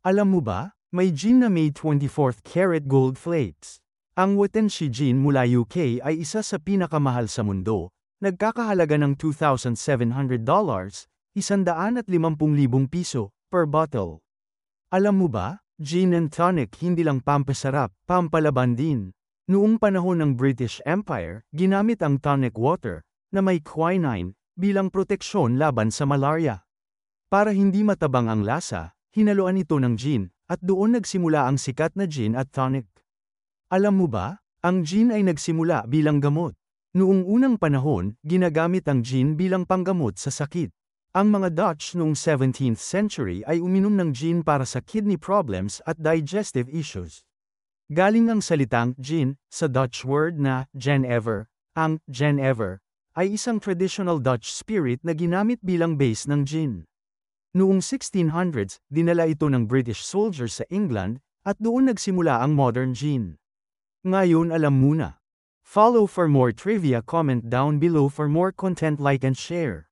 Alam mo ba, may gin na may 24th karat gold flakes. Ang Watenshi gin mula UK ay isa sa pinakamahal sa mundo, nagkakahalaga ng $2,700, ₱150,000 per bottle. Alam mo ba, gin and tonic hindi lang pampasarap, pampalaban din. Noong panahon ng British Empire, ginamit ang tonic water, na may quinine, bilang proteksyon laban sa malaria. Para hindi matabang ang lasa, hinaluan ito ng gin, at doon nagsimula ang sikat na gin at tonic. Alam mo ba, ang gin ay nagsimula bilang gamot. Noong unang panahon, ginagamit ang gin bilang panggamot sa sakit. Ang mga Dutch noong 17th century ay uminom ng gin para sa kidney problems at digestive issues. Galing ang salitang gin, sa Dutch word na jenever. Ang jenever ay isang traditional Dutch spirit na ginamit bilang base ng gin. Noong 1600s, dinala ito ng British soldiers sa England, at doon nagsimula ang modern gin. Ngayon alam mo na. Follow for more trivia, comment down below for more content, like and share.